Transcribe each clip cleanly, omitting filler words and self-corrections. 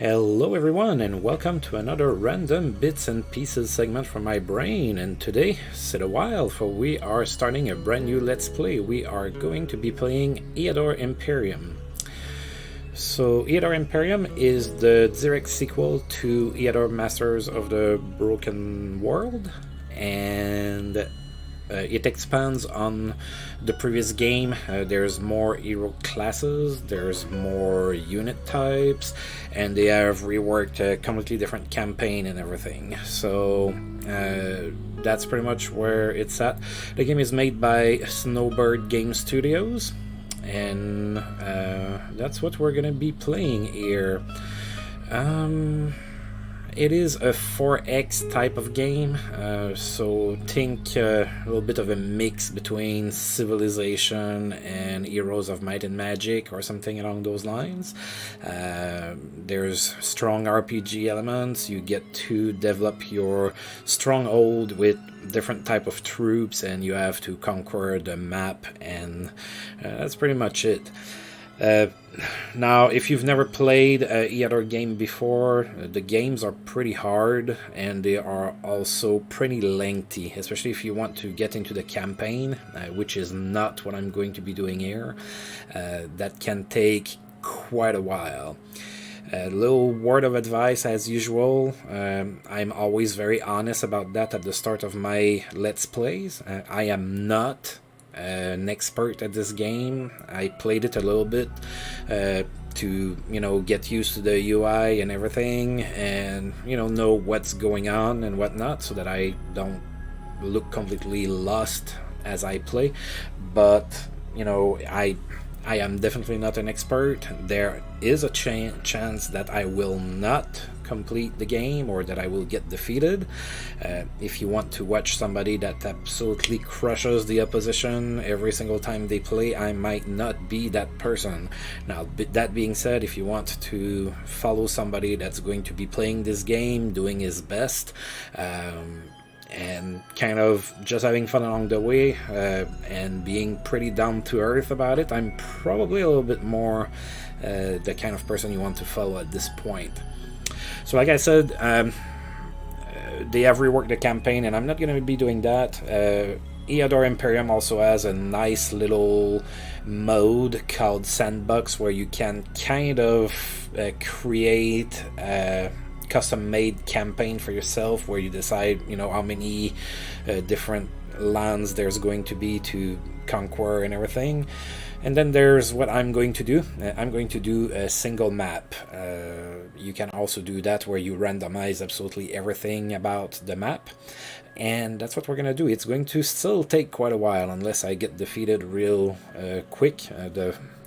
Hello everyone and welcome to another random bits and pieces segment from my brain, and today, sit a while, for we are starting a brand new Let's Play. We are going to be playing Eador Imperium. So Eador Imperium is the direct sequel to Eador Masters of the Broken World, and it expands on the previous game. There's more hero classes, there's more unit types, and they have reworked a completely different campaign and everything. So that's pretty much where it's at. The game is made by Snowbird Game Studios, and that's what we're gonna be playing here. It is a 4X type of game, so think a little bit of a mix between Civilization and Heroes of Might and Magic or something along those lines. There's strong RPG elements. You get to develop your stronghold with different type of troops, and you have to conquer the map, and that's pretty much it. Now, if you've never played a Eador game before, the games are pretty hard, and they are also pretty lengthy, especially if you want to get into the campaign, which is not what I'm going to be doing here. That can take quite a while. A little word of advice as usual, I'm always very honest about that at the start of my Let's Plays. I am not an expert at this game. I played it a little bit to get used to the UI and everything, and know what's going on and whatnot, so that I don't look completely lost as I play. But I am definitely not an expert. There is a chance that I will not complete the game, or that I will get defeated. If you want to watch somebody that absolutely crushes the opposition every single time they play, I might not be that person. Now, that being said, if you want to follow somebody that's going to be playing this game, doing his best, and kind of just having fun along the way, and being pretty down to earth about it, I'm probably a little bit more the kind of person you want to follow at this point. So like I said, they have reworked the campaign, and I'm not going to be doing that. Eador Imperium also has a nice little mode called Sandbox, where you can kind of create a custom-made campaign for yourself, where you decide how many different lands there's going to be to conquer and everything. And then there's what I'm going to do. I'm going to do a single map. You can also do that, where you randomize absolutely everything about the map. And that's what we're going to do. It's going to still take quite a while, unless I get defeated real quick.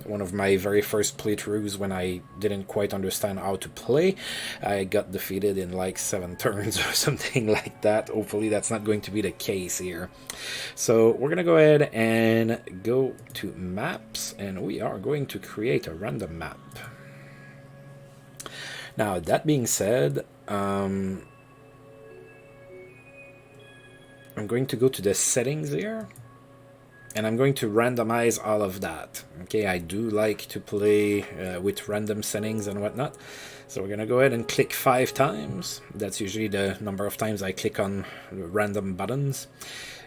One of my very first playthroughs, when I didn't quite understand how to play, I got defeated in like 7 turns or something like that. Hopefully that's not going to be the case here. So we're going to go ahead and go to maps, and we are going to create a random map. Now, that being said, I'm going to go to the settings here, and I'm going to randomize all of that. Okay, I do like to play with random settings and whatnot. So we're going to go ahead and click 5 times. That's usually the number of times I click on random buttons.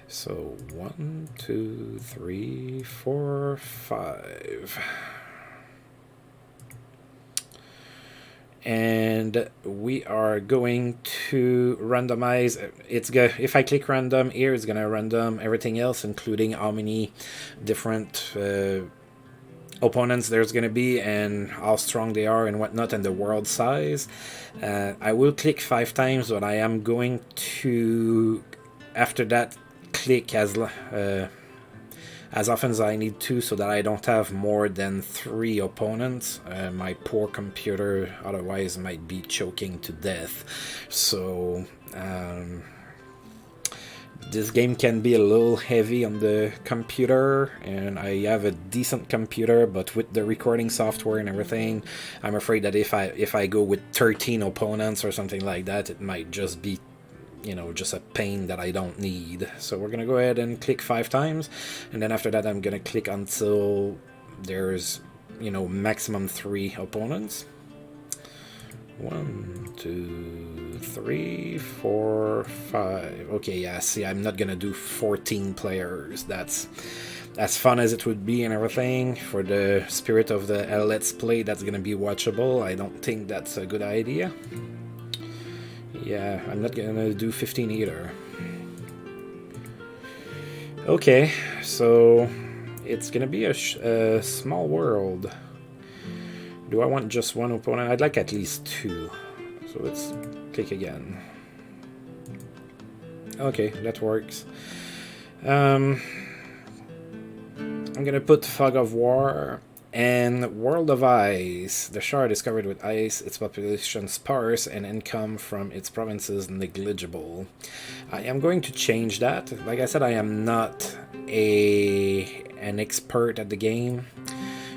So 1, 2, 3, 4, 5. And we are going to randomize. If I click random here, it's gonna random everything else, including how many different opponents there's gonna be, and how strong they are and whatnot, and the world size. I will click 5 times, but I am going to, after that, click as often as I need to, so that I don't have more than 3 opponents. My poor computer otherwise might be choking to death. So this game can be a little heavy on the computer, and I have a decent computer, but with the recording software and everything, I'm afraid that if I go with 13 opponents or something like that, it might just be just a pain that I don't need. So we're gonna go ahead and click 5 times, and then after that I'm gonna click until there's maximum 3 opponents. 1, 2, 3, 4, 5. Okay, yeah, see, I'm not gonna do 14 players. That's as fun as it would be and everything. For the spirit of the Let's Play, that's gonna be watchable. I don't think that's a good idea. Yeah, I'm not gonna do 15 either. Okay, so it's gonna be a small world. Do I want just one opponent? I'd like at least 2. So let's click again. Okay, that works. I'm gonna put Fog of War and World of Ice. The shard is covered with ice, its population sparse, and income from its provinces negligible. I am going to change that. Like I said, I am not an expert at the game.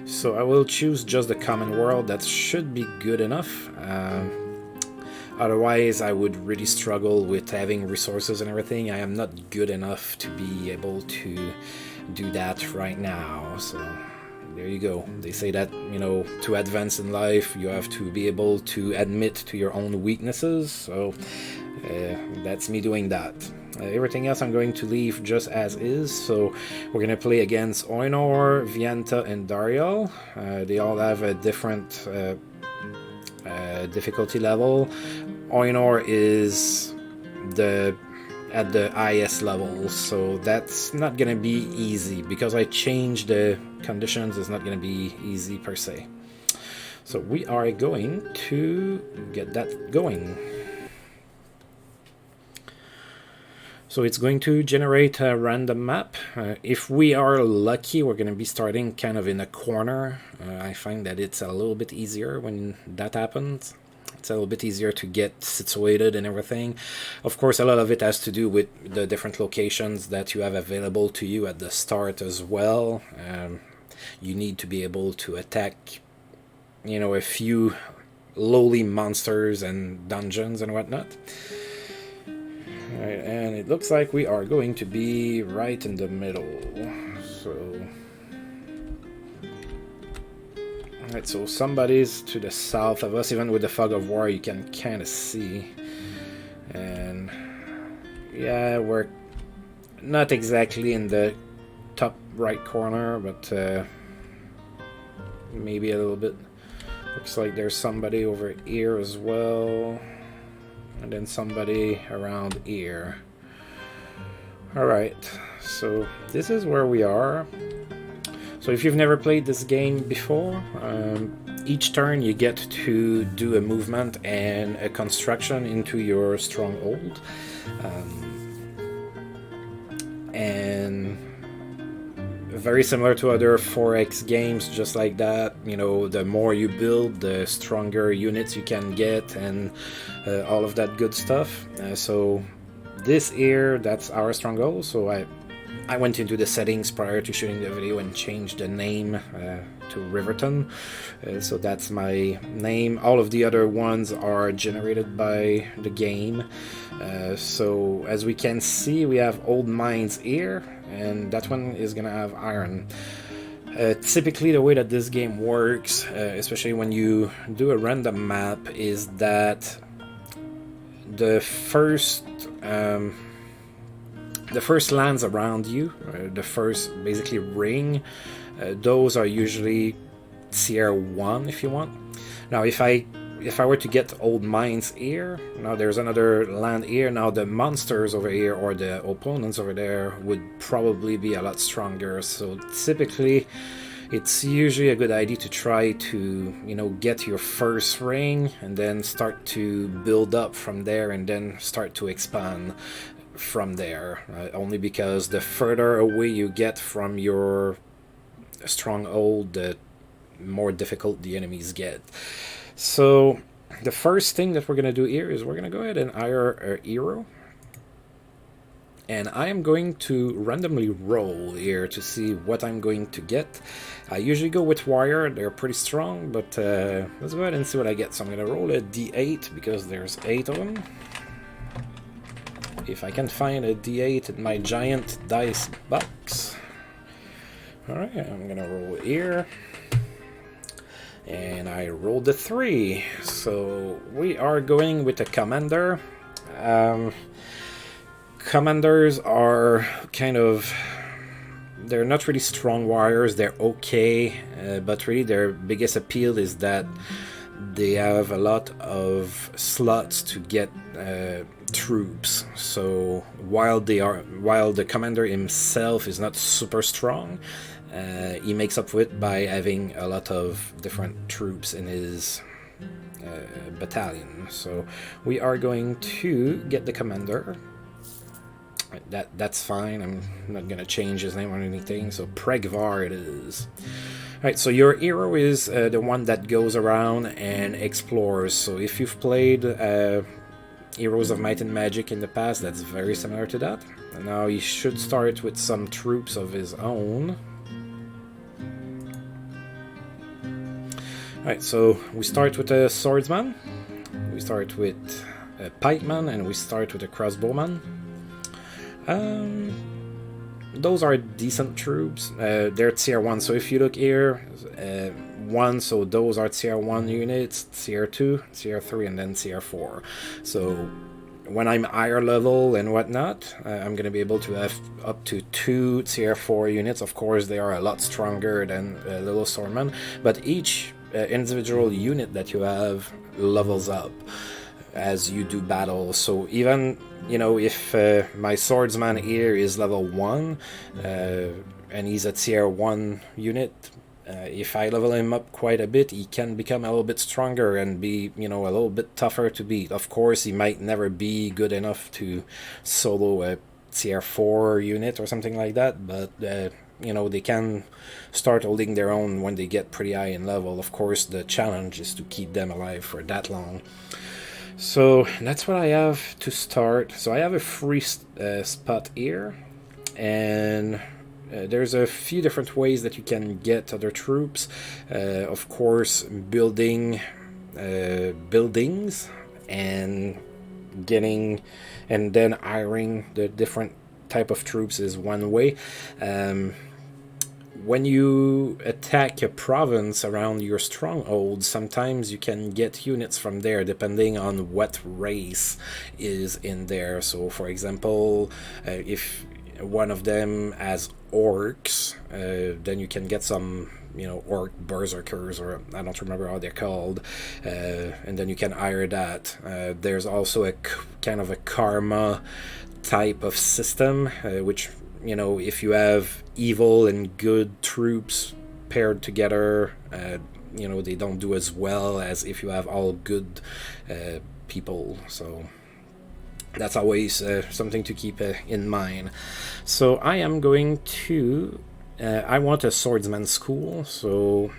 So I will choose just the common world. That should be good enough. Otherwise, I would really struggle with having resources and everything. I am not good enough to be able to do that right now. So there you go. They say that, you know, to advance in life, you have to be able to admit to your own weaknesses. So that's me doing that. Everything else I'm going to leave just as is. So we're going to play against Eador, Vianta, and Dariel. They all have a different difficulty level. Eador is at the highest level, so that's not going to be easy. Because I changed the conditions, it's not going to be easy per se. So we are going to get that going. So it's going to generate a random map. If we are lucky, we're going to be starting kind of in a corner. I find that it's a little bit easier when that happens. It's a little bit easier to get situated and everything. Of course, a lot of it has to do with the different locations that you have available to you at the start as well. You need to be able to attack, you know, a few lowly monsters and dungeons and whatnot. Alright, and it looks like we are going to be right in the middle. So, alright, so somebody's to the south of us. Even with the Fog of War, you can kind of see. And yeah, we're not exactly in the top right corner, but maybe a little bit. Looks like there's somebody over here as well. And then somebody around here. Alright, so this is where we are. So if you've never played this game before, each turn you get to do a movement and a construction into your stronghold. And very similar to other 4X games, just like that. You know, the more you build, the stronger units you can get, and all of that good stuff. So this here, that's our stronghold. So I went into the settings prior to shooting the video and changed the name to Riverton. So that's my name. All of the other ones are generated by the game. So as we can see, we have old mines here, and that one is gonna have iron. Typically the way that this game works, especially when you do a random map, is that the first lands around you, the first basically ring, those are usually tier 1 if you want. Now if I were to get old mines here, now there's another land here, now the monsters over here or the opponents over there would probably be a lot stronger. So typically it's usually a good idea to try to, you know, get your first ring and then start to build up from there and then start to expand from there, only because the further away you get from your stronghold, the more difficult the enemies get. So the first thing that we're going to do here is we're going to go ahead and hire a hero, and I am going to randomly roll here to see what I'm going to get. I usually go with wire, they're pretty strong, but let's go ahead and see what I get. So I'm going to roll a d8 because there's 8 of them. If I can find a d8 in my giant dice box. Alright, I'm gonna roll here. and I rolled a 3. So we are going with a commander. Commanders are kind of... they're not really strong warriors, they're okay, but really their biggest appeal is that they have a lot of slots to get troops. So while the commander himself is not super strong, he makes up for it by having a lot of different troops in his battalion. So we are going to get the commander. That's fine. I'm not gonna change his name or anything. So Pregvar it is. Alright, so your hero is the one that goes around and explores. So if you've played Heroes of Might and Magic in the past, that's very similar to that. And now he should start with some troops of his own. Alright, so we start with a swordsman, we start with a pikeman, and we start with a crossbowman. Those are decent troops. They're tier 1, so if you look here, 1, so those are tier 1 units, tier 2, tier 3, and then tier 4. So when I'm higher level and whatnot, I'm going to be able to have up to 2 tier 4 units. Of course, they are a lot stronger than little swordman, but each individual unit that you have levels up as you do battle. So even, you know, if my swordsman here is level 1 and he's a tier 1 unit, if I level him up quite a bit, he can become a little bit stronger and be, you know, a little bit tougher to beat. Of course, he might never be good enough to solo a tier 4 unit or something like that, but you know, they can start holding their own when they get pretty high in level. Of course, the challenge is to keep them alive for that long. So that's what I have to start. So I have a free spot here, and there's a few different ways that you can get other troops. Of course, building buildings and getting and then hiring the different type of troops is one way. When you attack a province around your stronghold, sometimes you can get units from there depending on what race is in there. So for example, if one of them has orcs, then you can get some, you know, orc berserkers, or I don't remember how they're called, and then you can hire that. There's also a kind of a karma type of system, which, you know, if you have evil and good troops paired together, you know, they don't do as well as if you have all good people. So that's always something to keep in mind. So I am going to I want a swordsman school. So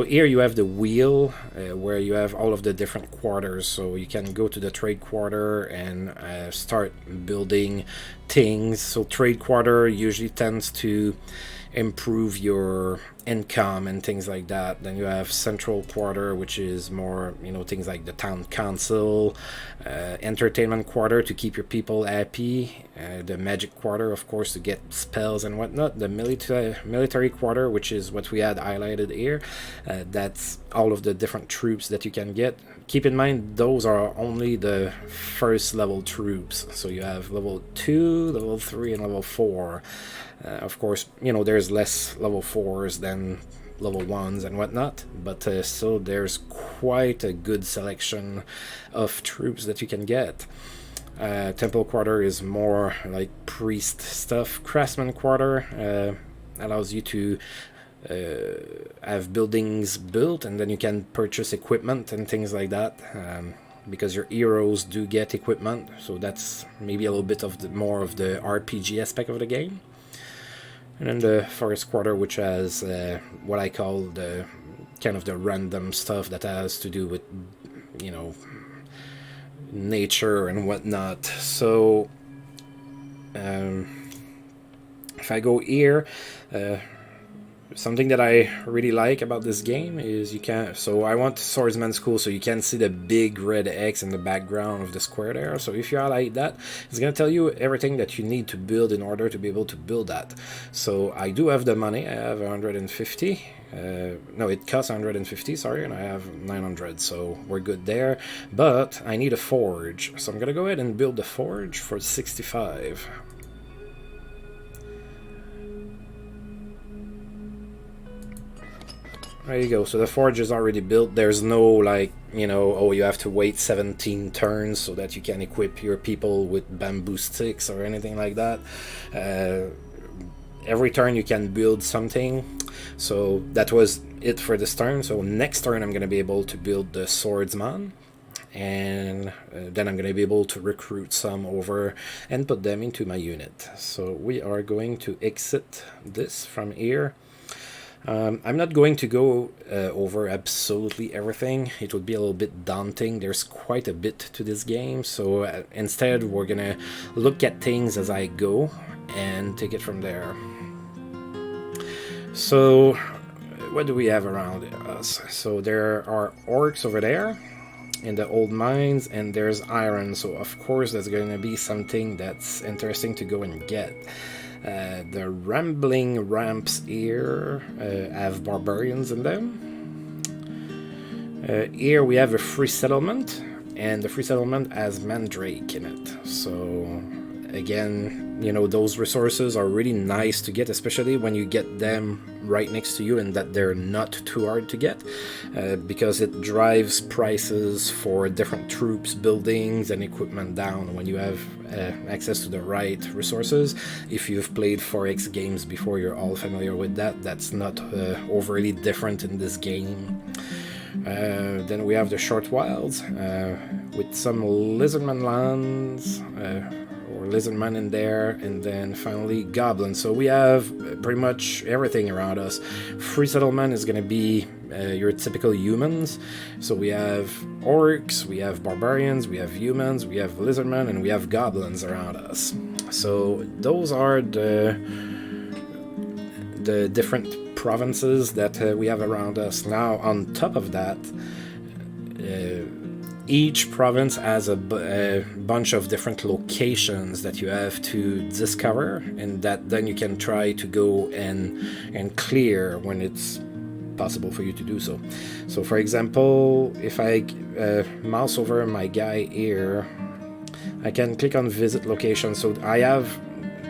here you have the wheel where you have all of the different quarters. So you can go to the trade quarter and start building things. So trade quarter usually tends to improve your income and things like that. Then you have central quarter, which is more, you know, things like the town council, entertainment quarter to keep your people happy, the magic quarter, of course, to get spells and whatnot, the military quarter, which is what we had highlighted here. That's all of the different troops that you can get. Keep in mind, those are only the first level troops. So you have level 2, level 3, and level 4. Of course, you know, there's less level 4s than level 1s and whatnot, but still there's quite a good selection of troops that you can get. Temple quarter is more like priest stuff. Craftsman quarter allows you to have buildings built, and then you can purchase equipment and things like that, because your heroes do get equipment, so that's maybe a little bit of the more of the RPG aspect of the game. And then the forest quarter, which has what I call the kind of the random stuff that has to do with, you know, nature and whatnot. So if I go here, Something that I really like about this game is you can. So I want Swordsman School, so you can see the big red X in the background of the square there. So if you highlight that, it's gonna tell you everything that you need to build in order to be able to build that. So I do have the money. I have 150. No, it costs 150, sorry, and I have 900, so we're good there. But I need a forge, so I'm gonna go ahead and build the forge for 65. There you go, so the forge is already built. There's no, like, you know, oh, you have to wait 17 turns so that you can equip your people with bamboo sticks or anything like that. Every turn you can build something. So that was it for this turn. So next turn I'm going to be able to build the swordsman. And then I'm going to be able to recruit some over and put them into my unit. So we are going to exit this from here. I'm not going to go over absolutely everything. It would be a little bit daunting. There's quite a bit to this game, so instead we're gonna look at things as I go and take it from there. So what do we have around us? So there are orcs over there in the old mines, and there's iron, so of course there's going to be something that's interesting to go and get. The rambling ramps here have barbarians in them. Here we have a free settlement, and the free settlement has mandrake in it. So again, you know, those resources are really nice to get, especially when you get them right next to you and that they're not too hard to get, because it drives prices for different troops, buildings, and equipment down when you have access to the right resources. If you've played 4X games before, you're all familiar with that. That's not overly different in this game. Then we have the short wilds with some lizardman lands or lizardman in there, and then finally goblins. So we have pretty much everything around us. Free settlement is going to be your typical humans. So we have orcs, we have barbarians, we have humans, we have lizardmen, and we have goblins around us. So those are the different provinces that we have around us. Now, on top of that, each province has a bunch of different locations that you have to discover, and that then you can try to go and clear when it's possible for you to do so. So for example, if I mouse over my guy here, I can click on visit location. So I have,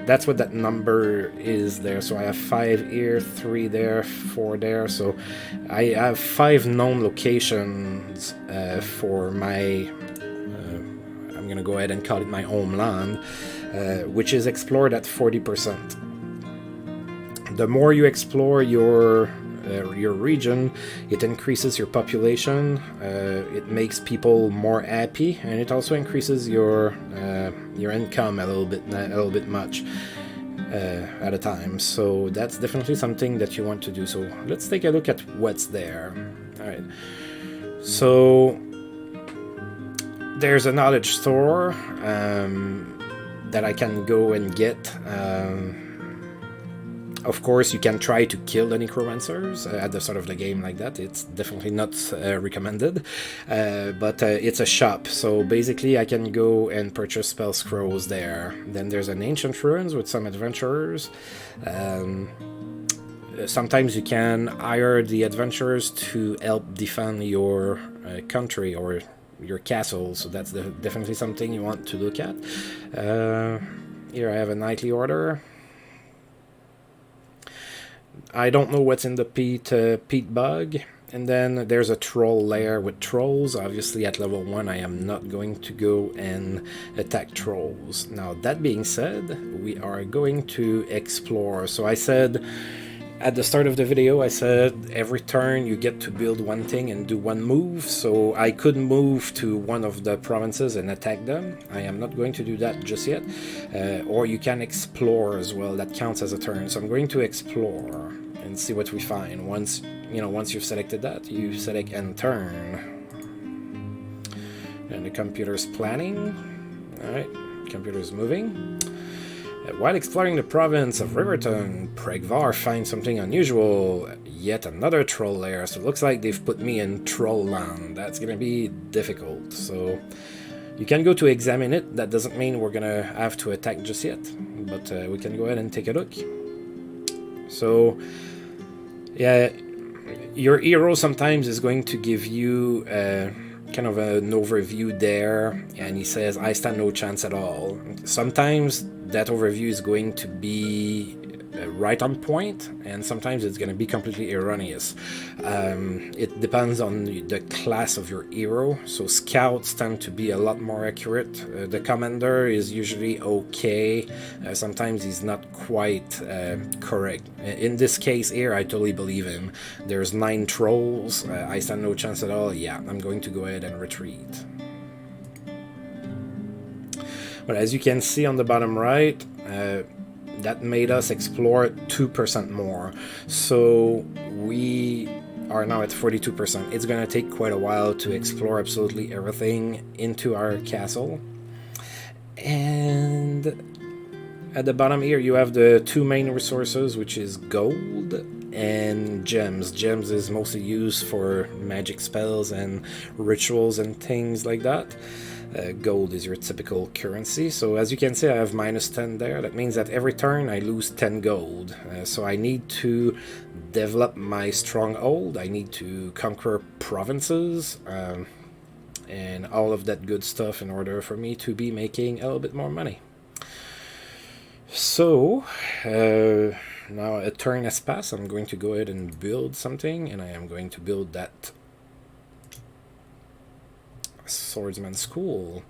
that's what that number is there. So I have 5 here, 3 there, 4 there. So I have 5 known locations for my, I'm gonna go ahead and call it my homeland, which is explored at 40%. The more you explore your region, it increases your population, it makes people more happy, and it also increases your income a little bit much at a time. So that's definitely something that you want to do. So let's take a look at what's there. All right. So there's a knowledge store that I can go and get. Of course, you can try to kill the necromancers at the start of the game like that. It's definitely not recommended, but it's a shop. So basically, I can go and purchase spell scrolls there. Then there's an ancient ruins with some adventurers. Sometimes you can hire the adventurers to help defend your country or your castle. So that's definitely something you want to look at. Here I have a knightly order. I don't know what's in the peat bug. And then there's a troll lair with trolls. Obviously at level 1 I am not going to go and attack trolls. Now that being said, we are going to explore. So I said at the start of the video, I said every turn you get to build one thing and do one move. So I could move to one of the provinces and attack them. I am not going to do that just yet. Or you can explore as well. That counts as a turn. So I'm going to explore and see what we find. Once you've selected that, you select end turn. And the computer's planning. Alright, computer's moving. While exploring the province of Riverton, Pregvar finds something unusual. Yet another troll lair, so it looks like they've put me in troll land. That's gonna be difficult, so you can go to examine it. That doesn't mean we're gonna have to attack just yet, but we can go ahead and take a look. So, yeah, your hero sometimes is going to give you kind of an overview there, and he says, I stand no chance at all. Sometimes that overview is going to be right on point, and sometimes it's going to be completely erroneous. It depends on the class of your hero, so scouts tend to be a lot more accurate. The commander is usually okay. Sometimes he's not quite correct. In this case here, I totally believe him. There's 9 trolls. I stand no chance at all. Yeah, I'm going to go ahead and retreat. But as you can see on the bottom right, that made us explore 2% more. So we are now at 42%. It's going to take quite a while to explore absolutely everything into our castle. And at the bottom here, you have the 2 main resources, which is gold and gems. Gems is mostly used for magic spells and rituals and things like that. Gold is your typical currency. So as you can see, I have minus 10 there. That means that every turn I lose 10 gold. So I need to develop my stronghold. I need to conquer provinces and all of that good stuff in order for me to be making a little bit more money. So now a turn has passed. I'm going to go ahead and build something, and I am going to build that swordsman school.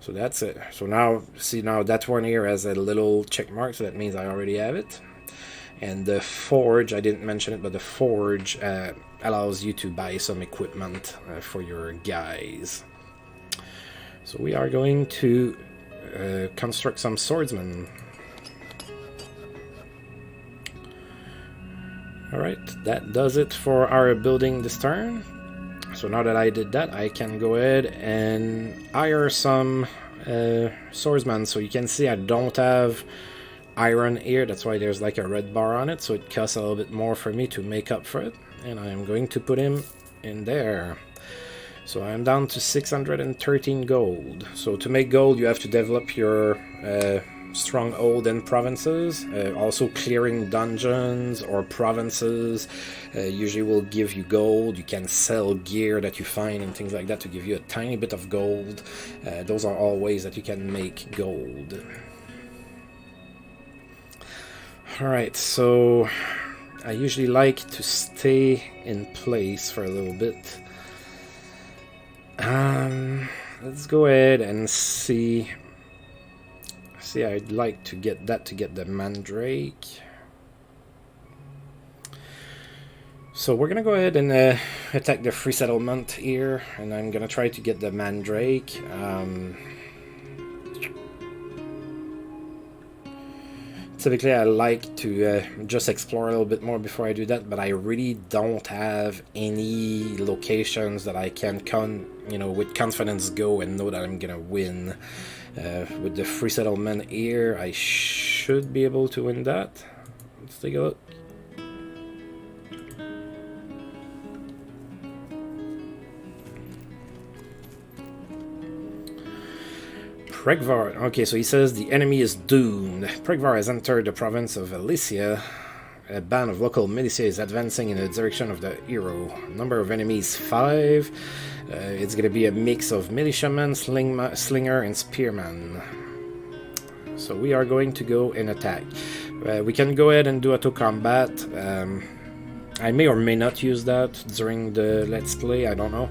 So that's it. So now, see, now that one here has a little check mark, so that means I already have it. And the forge, I didn't mention it, but the forge allows you to buy some equipment for your guys. So we are going to construct some swordsmen. Alright, that does it for our building this turn. So now that I did that, I can go ahead and hire some swordsmen. So you can see I don't have iron here. That's why there's like a red bar on it. So it costs a little bit more for me to make up for it. And I'm going to put him in there. So I'm down to 613 gold. So to make gold, you have to develop your stronghold and provinces. Also clearing dungeons or provinces usually will give you gold. You can sell gear that you find and things like that to give you a tiny bit of gold. Those are all ways that you can make gold. Alright, so I usually like to stay in place for a little bit. Let's go ahead and see. I'd like to get that to get the mandrake. So we're gonna go ahead and attack the free settlement here, and I'm gonna try to get the mandrake. Typically I like to just explore a little bit more before I do that, but I really don't have any locations that I can with confidence go and know that I'm gonna win. With the free settlement here, I should be able to win that. Let's take a look. Pregvar. Okay, so he says the enemy is doomed. Pregvar has entered the province of Alicia. A band of local militia is advancing in the direction of the hero. Number of enemies 5. It's going to be a mix of militiamen, slinger, and spearman. So we are going to go and attack. We can go ahead and do auto combat. I may or may not use that during the Let's Play, I don't know.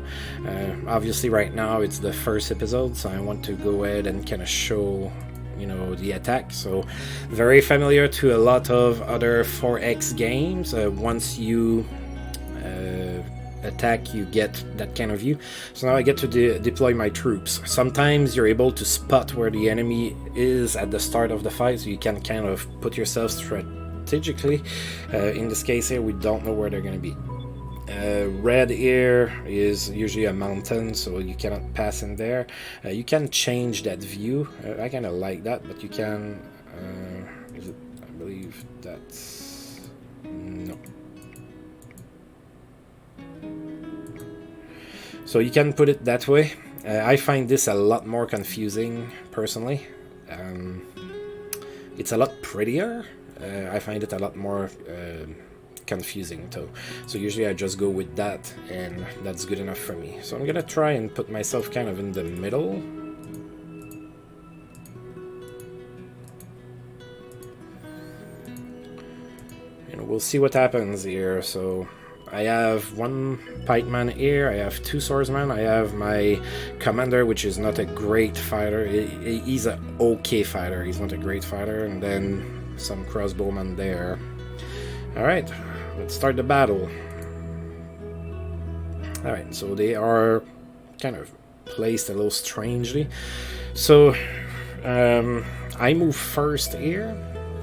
Obviously right now it's the first episode, so I want to go ahead and kind of show, the attack. So very familiar to a lot of other 4X games. Once you attack, you get that kind of view. So now I get to deploy my troops. Sometimes you're able to spot where the enemy is at the start of the fight, so you can kind of put yourself strategically. In this case here, we don't know where they're going to be. Red here is usually a mountain, so you cannot pass in there. You can change that view. I kind of like that, but you can believe that's... no. So you can put it that way. I find this a lot more confusing, personally. It's a lot prettier. I find it a lot more confusing too. So usually I just go with that, and that's good enough for me. So I'm gonna try and put myself kind of in the middle. And we'll see what happens here. So I have one pikeman here, I have two swordsmen, I have my commander, which is not a great fighter. He's an okay fighter, he's not a great fighter, and then some crossbowmen there. Alright, let's start the battle. Alright, so they are kind of placed a little strangely. So I move first here.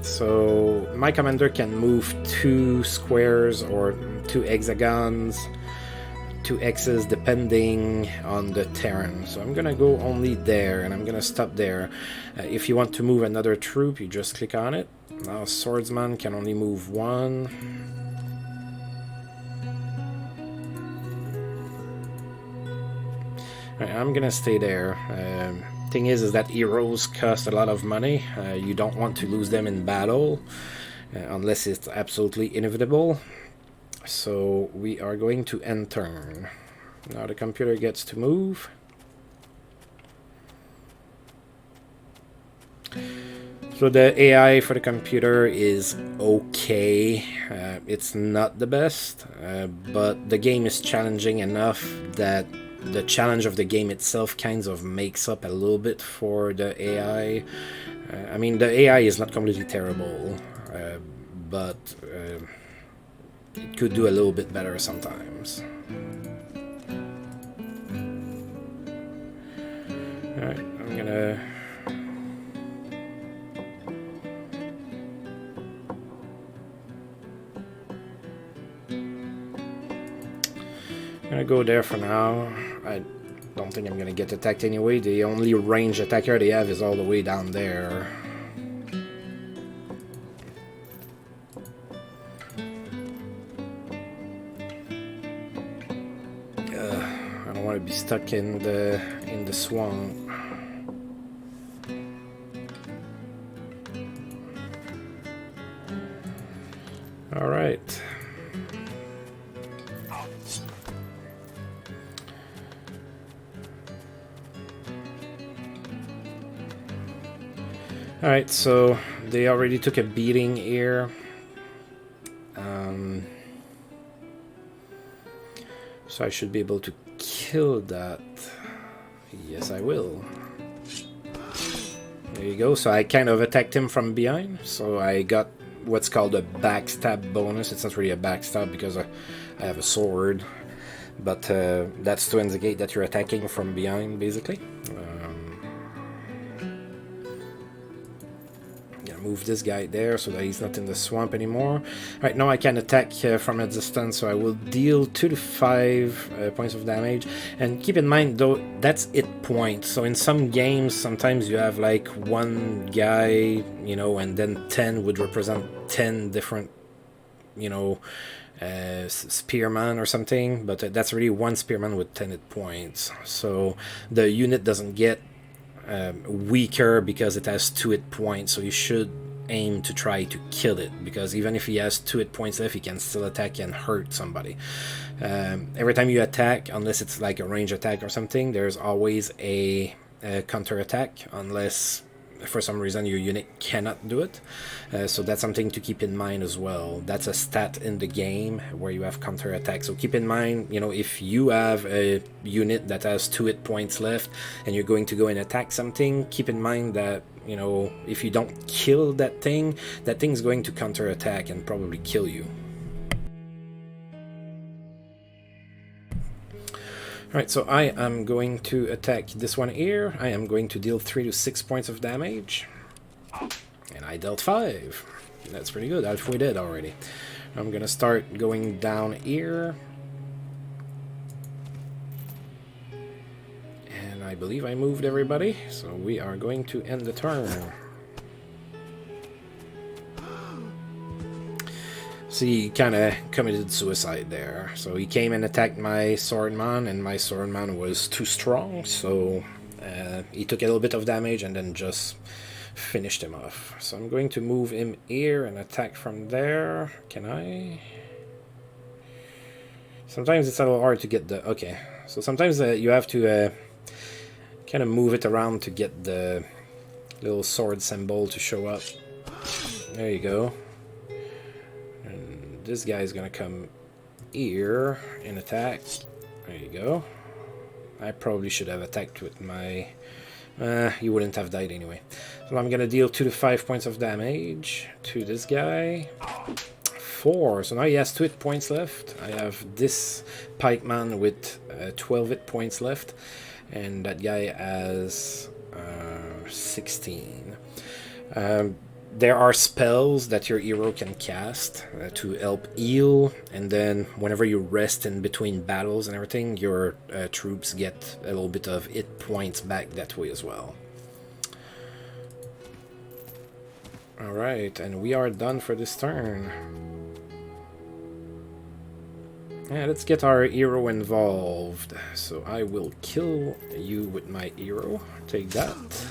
So my commander can move 2 squares or 2 hexagons, 2 X's, depending on the terrain. So I'm gonna go only there, and I'm gonna stop there. If you want to move another troop, you just click on it. Now swordsman can only move 1. Right, I'm gonna stay there. Thing is that heroes cost a lot of money. You don't want to lose them in battle unless it's absolutely inevitable. So we are going to end turn. Now the computer gets to move. So the AI for the computer is okay. It's not the best, but the game is challenging enough that the challenge of the game itself kind of makes up a little bit for the AI. I mean, the AI is not completely terrible, but it could do a little bit better sometimes. Alright, I'm gonna... go there for now. I don't think I'm gonna get attacked anyway. The only range attacker they have is all the way down there. I don't want to be stuck in the swamp. All right. Alright, so they already took a beating here. So I should be able to kill that. Yes, I will. There you go. So I kind of attacked him from behind. So I got what's called a backstab bonus. It's not really a backstab because I have a sword. But that's to indicate that you're attacking from behind, basically. Move this guy there so that he's not in the swamp anymore. Right now I can attack from a distance, so I will deal 2 to 5 points of damage. And keep in mind though, that's hit points. So in some games, sometimes you have like one guy, you know, and then 10 would represent 10 different, you know, spearman or something. But that's really one spearman with 10 hit points. So the unit doesn't get weaker because it has 2 hit points, so you should aim to try to kill it, because even if he has 2 hit points left, he can still attack and hurt somebody. Every time you attack, unless it's like a range attack or something, there's always a counter attack, unless for some reason your unit cannot do it. So that's something to keep in mind as well. That's a stat in the game where you have counter attack. So keep in mind, you know, if you have a unit that has 2 hit points left and you're going to go and attack something, keep in mind that, you know, if you don't kill that thing's going to counter attack and probably kill you. Alright, so I am going to attack this one here. I am going to deal 3 to 6 points of damage. And I dealt 5. That's pretty good. Halfway dead already. I'm gonna start going down here. And I believe I moved everybody. So we are going to end the turn. So he kind of committed suicide there. So he came and attacked my swordman, and my swordman was too strong, so he took a little bit of damage and then just finished him off. So I'm going to move him here and attack from there. Can I? Sometimes it's a little hard to get the... Okay, so sometimes you have to kind of move it around to get the little sword symbol to show up. There you go. And this guy's gonna come here and attack. There you go. I probably should have attacked with my... he wouldn't have died anyway. So I'm gonna deal 2 to 5 points of damage to this guy. 4. So now he has 2 hit points left. I have this pikeman with 12 hit points left. And that guy has 16. There are spells that your hero can cast to help heal, and then whenever you rest in between battles and everything, your troops get a little bit of hit points back that way as well. Alright, and we are done for this turn. Yeah, let's get our hero involved. So I will kill you with my hero. Take that.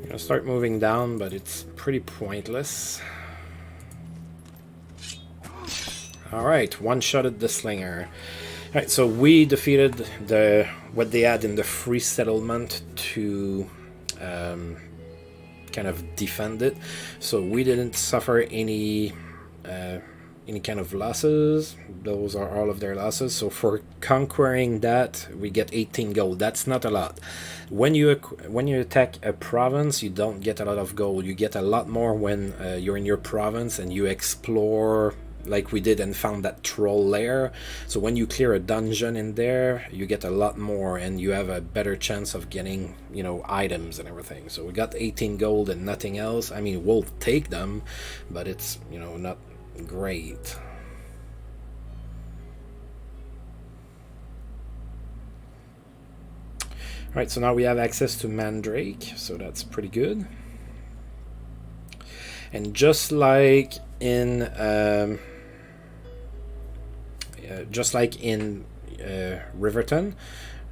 I'm gonna start moving down, but it's pretty pointless. Alright, one-shotted the slinger. Alright, so we defeated what they had in the free settlement to kind of defend it. So we didn't suffer any kind of losses. Those are all of their losses. So for conquering that, we get 18 gold. That's not a lot. When you attack a province, you don't get a lot of gold. You get a lot more when you're in your province and you explore, like we did, and found that troll lair. So when you clear a dungeon in there, you get a lot more, and you have a better chance of getting, you know, items and everything. So we got 18 gold and nothing else. I mean, we'll take them, but it's, you know, not great. Alright, so now we have access to Mandrake, so that's pretty good. And just like in Riverton,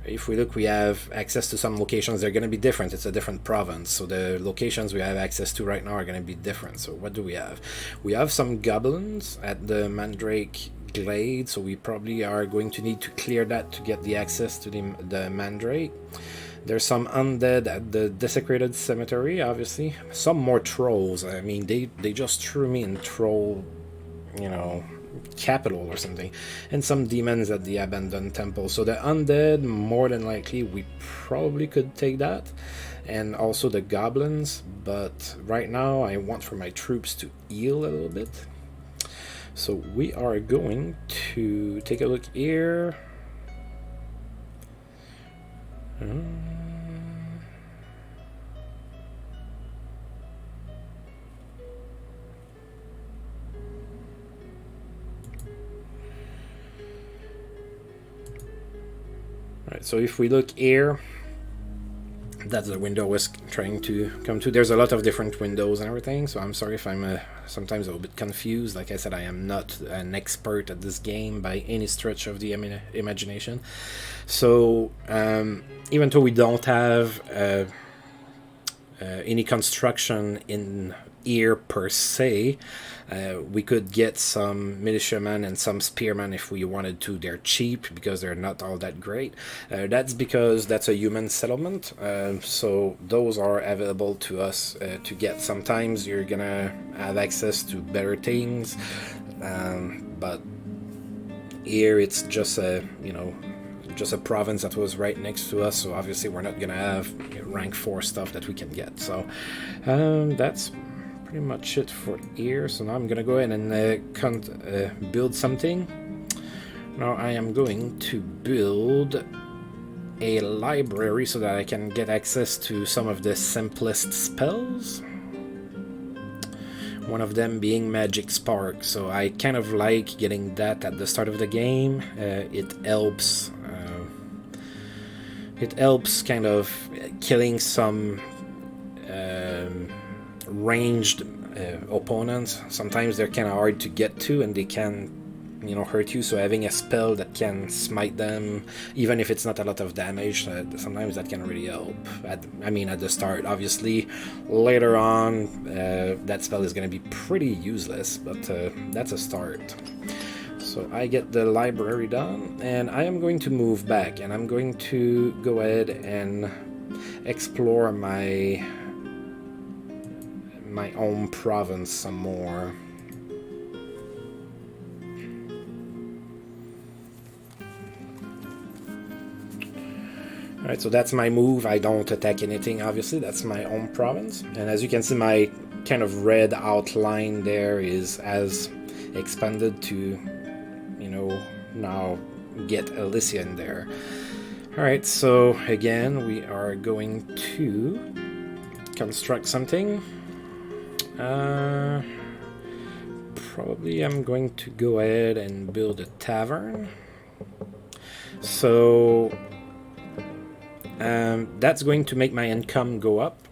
if we look, we have access to some locations. They're going to be different. It's a different province, so the locations we have access to right now are going to be different. So what do we have? We have some goblins at the Mandrake Glade, so we probably are going to need to clear that to get the access to the Mandrake. There's some undead at the Desecrated Cemetery, obviously. Some more trolls. I mean, they just threw me in troll, you know, capital or something, and some demons at the abandoned temple. So the undead, more than likely we probably could take that, and also the goblins, but right now I want for my troops to heal a little bit. So we are going to take a look here. Right, so if we look here, that's the window I was trying to come to. There's a lot of different windows and everything, so I'm sorry if I'm sometimes a little bit confused. Like I said, I am not an expert at this game by any stretch of the imagination. So even though we don't have any construction in here per se, we could get some militiamen and some spearmen if we wanted to. They're cheap because they're not all that great. That's because that's a human settlement, so those are available to us to get. Sometimes you're gonna have access to better things, but here it's just a, you know, just a province that was right next to us, so obviously we're not gonna have rank 4 stuff that we can get. So that's pretty much it for here. So now I'm gonna go ahead and build something. Now I am going to build a library so that I can get access to some of the simplest spells. One of them being Magic Spark. So I kind of like getting that at the start of the game. It helps kind of killing some ranged opponents. Sometimes they're kind of hard to get to, and they can, hurt you. So having a spell that can smite them, even if it's not a lot of damage, sometimes that can really help. At the start, obviously. Later on, that spell is going to be pretty useless, but that's a start. So I get the library done, and I am going to move back, and I'm going to go ahead and explore my own province some more. Alright, so that's my move. I don't attack anything, obviously. That's my own province. And as you can see, my kind of red outline there is as expanded to, now get Alicia in there. Alright, so again, we are going to construct something. Probably I'm going to go ahead and build a tavern. So that's going to make my income go up,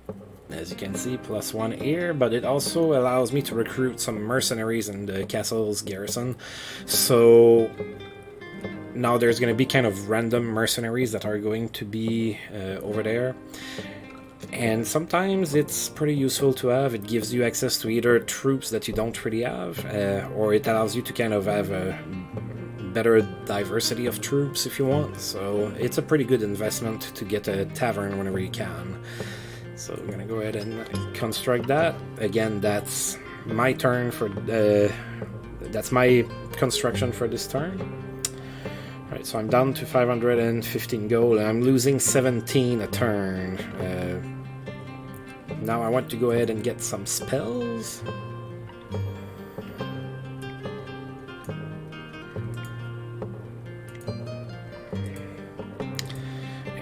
as you can see, +1 here, but it also allows me to recruit some mercenaries in the castle's garrison. So now there's going to be kind of random mercenaries that are going to be over there. And sometimes it's pretty useful to have. It gives you access to either troops that you don't really have, or it allows you to kind of have a better diversity of troops if you want. So it's a pretty good investment to get a tavern whenever you can. So I'm gonna go ahead and construct that. Again, that's my turn for that's my construction for this turn. Alright, so I'm down to 515 gold, and I'm losing 17 a turn. Now I want to go ahead and get some spells.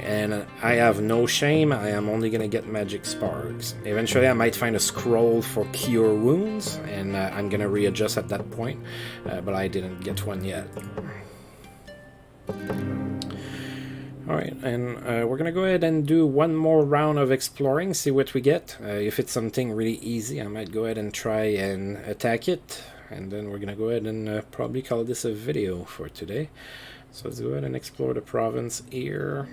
And I have no shame, I am only gonna get magic sparks. Eventually I might find a scroll for cure wounds, and I'm gonna readjust at that point, but I didn't get one yet. Alright, and we're gonna go ahead and do one more round of exploring, see what we get. If it's something really easy, I might go ahead and try and attack it, and then we're gonna go ahead and probably call this a video for today. So let's go ahead and explore the province here.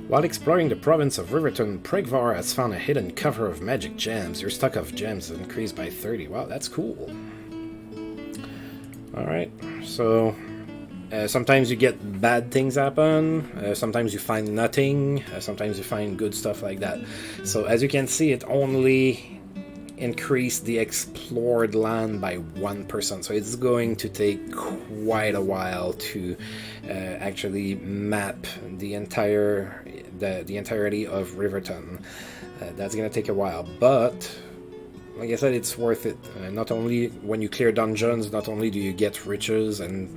While exploring the province of Riverton, Pregvar has found a hidden cover of magic gems. Your stock of gems has increased by 30. Wow, that's cool. Alright, so sometimes you get bad things happen, sometimes you find nothing, sometimes you find good stuff like that. So as you can see, it only increased the explored land by 1%, so it's going to take quite a while to actually map the entirety of Riverton. That's gonna take a while, but like I said, it's worth it. Not only when you clear dungeons, not only do you get riches and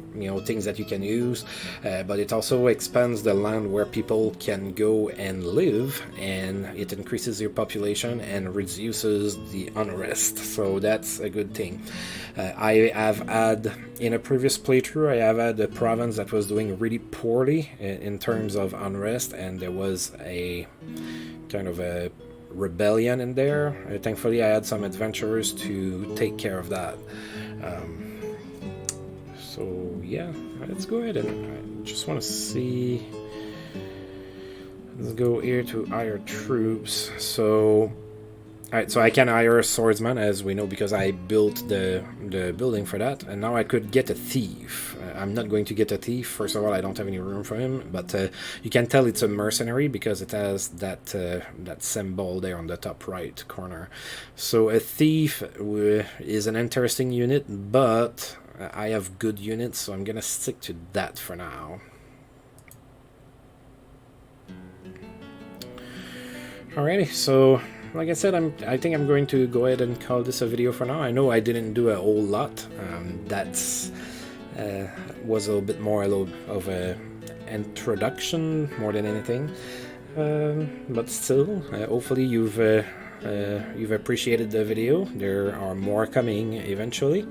things that you can use, but it also expands the land where people can go and live, and it increases your population and reduces the unrest. So that's a good thing. I have had, in a previous playthrough, I have had a province that was doing really poorly in terms of unrest, and there was a kind of a rebellion in there. Thankfully I had some adventurers to take care of that. So yeah, let's go ahead and I just want to see. Let's go here to hire troops. So alright, so I can hire a swordsman, as we know, because I built the building for that, and now I could get a thief. I'm not going to get a thief. First of all, I don't have any room for him, but you can tell it's a mercenary because it has that symbol there on the top right corner. So a thief is an interesting unit, but I have good units, so I'm gonna stick to that for now. Alrighty, so like I said, I think I'm going to go ahead and call this a video for now. I know I didn't do a whole lot. That's was a little bit more of a introduction more than anything, but still, hopefully you've you've appreciated the video. There are more coming eventually.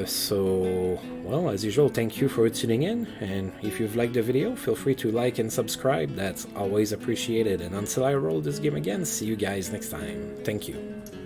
So, well, as usual, thank you for tuning in. And if you've liked the video, feel free to like and subscribe. That's always appreciated. And until I roll this game again, see you guys next time. Thank you.